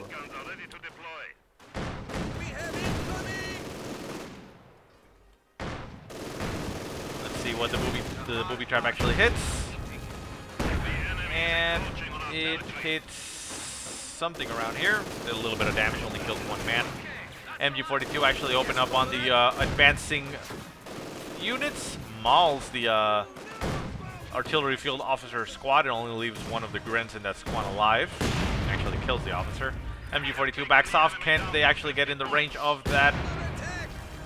S1: Let's see what the booby trap actually hits. And it hits something around here. Did a little bit of damage, only killed 1 man. MG42 actually opened up on the advancing units. Mauls the artillery field officer squad and only leaves 1 of the Grens in that squad alive. Actually kills the officer. MG42 backs off. Can they actually get in the range of that?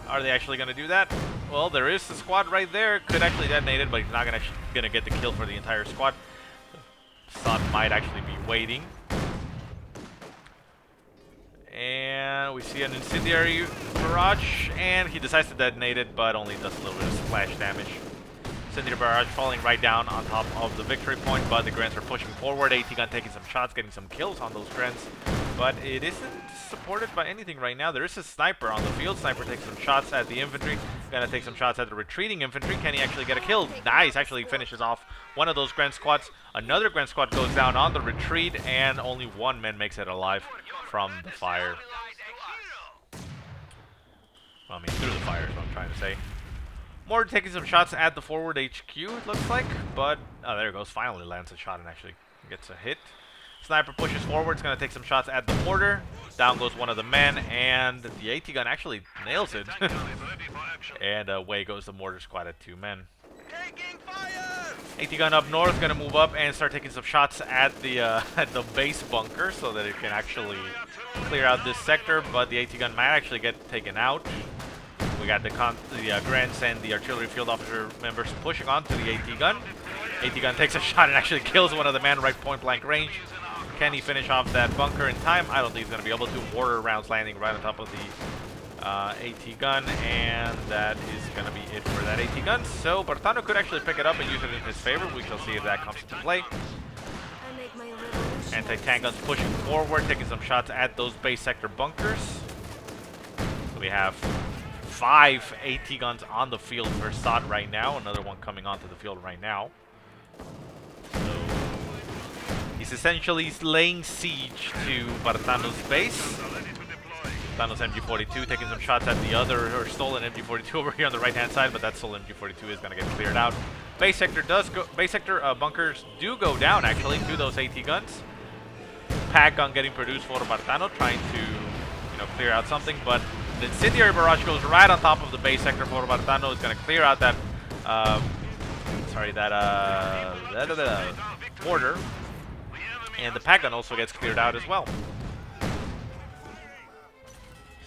S1: Are they actually going to do that? Well, there is the squad right there. Could actually detonate it, but he's not going to get the kill for the entire squad. Zott might actually be waiting. And We see an incendiary barrage, and he decides to detonate it, but only does a little bit of splash damage. Incendiary barrage falling right down on top of the victory point, but the Grants are pushing forward. AT gun taking some shots, getting some kills on those Grants, but it isn't supported by anything right now. There is a sniper on the field. Sniper takes some shots at the infantry. Gonna take some shots at the retreating infantry. Can he actually get a kill? Nice, actually finishes off one of those Grand squads. Another Grand squad goes down on the retreat, and only one man makes it alive from the fire. Well, I mean, through the fire is what I'm trying to say. More taking some shots at the forward HQ, it looks like, but oh, there it goes. Finally lands a shot and actually gets a hit. Sniper pushes forward. It's going to take some shots at the mortar. Down goes one of the men, and the AT gun actually nails it. And away goes the mortar squad at 2 men. AT gun up north, going to move up and start taking some shots at the base bunker so that it can actually clear out this sector, but the AT gun might actually get taken out. We got the Grants and the artillery field officer members pushing onto the AT gun. AT gun takes a shot and actually kills one of the men right point blank range. Can he finish off that bunker in time? I don't think he's going to be able to. Mortar rounds landing right on top of the AT gun, and that is going to be it for that AT gun. So Bartano could actually pick it up and use it in his favor. We shall see if that comes into play. Anti-tank guns pushing forward, taking some shots at those base sector bunkers. So we have 5 AT guns on the field for Zott right now. Another one coming onto the field right now. So he's essentially laying siege to Bartano's base. Bartano's MG42 taking some shots at the other, or stolen MG42 over here on the right-hand side, but that stolen MG42 is going to get cleared out. Base sector bunkers do go down actually to those AT guns. Pack gun getting produced for Bartano, trying to clear out something, but the incendiary barrage goes right on top of the base sector for Bartano. Is going to clear out that mortar, and the pack gun also gets cleared out as well.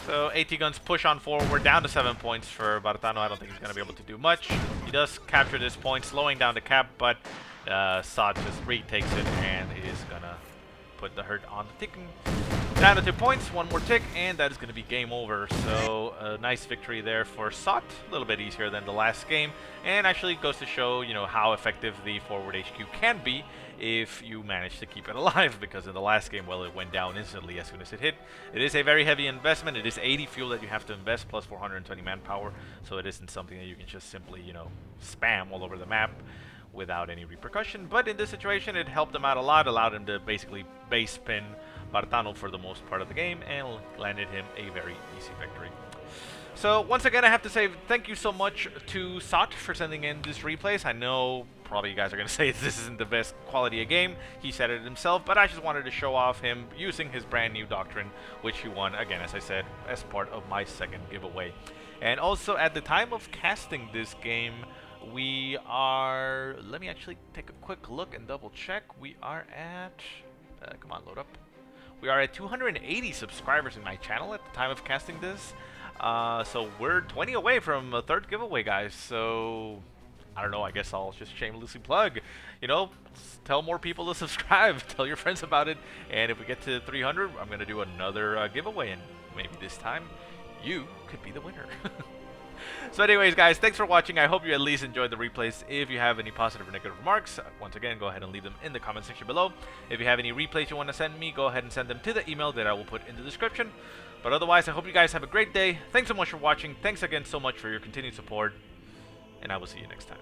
S1: So AT guns push on forward, down to 7 points for Bartano. I don't think he's going to be able to do much. He does capture this point, slowing down the cap, but Zott just retakes it and is going to put the hurt on the ticking. Down to 2 points, one more tick, and that is going to be game over. So a nice victory there for Zott, a little bit easier than the last game, and actually goes to show, how effective the forward HQ can be if you manage to keep it alive, because in the last game, well, it went down instantly as soon as it hit. It is a very heavy investment. It is 80 fuel that you have to invest, plus 420 manpower, so it isn't something that you can just simply, spam all over the map without any repercussion. But in this situation, it helped him out a lot, allowed him to basically base pin Bartano for the most part of the game, and landed him a very easy victory. So once again, I have to say thank you so much to Zott for sending in this replays. I know probably you guys are going to say this isn't the best quality of game. He said it himself, but I just wanted to show off him using his brand new doctrine, which he won, again, as I said, as part of my second giveaway. And also, at the time of casting this game, we are... Let me actually take a quick look and double check. We are at... come on, load up. We are at 280 subscribers in my channel at the time of casting this. So we're 20 away from a third giveaway, guys. So I don't know, I guess I'll just shamelessly plug. Tell more people to subscribe. Tell your friends about it. And if we get to 300, I'm going to do another giveaway. And maybe this time, you could be the winner. So anyways, guys, thanks for watching. I hope you at least enjoyed the replays. If you have any positive or negative remarks, once again, go ahead and leave them in the comment section below. If you have any replays you want to send me, go ahead and send them to the email that I will put in the description. But otherwise, I hope you guys have a great day. Thanks so much for watching. Thanks again so much for your continued support. And I will see you next time.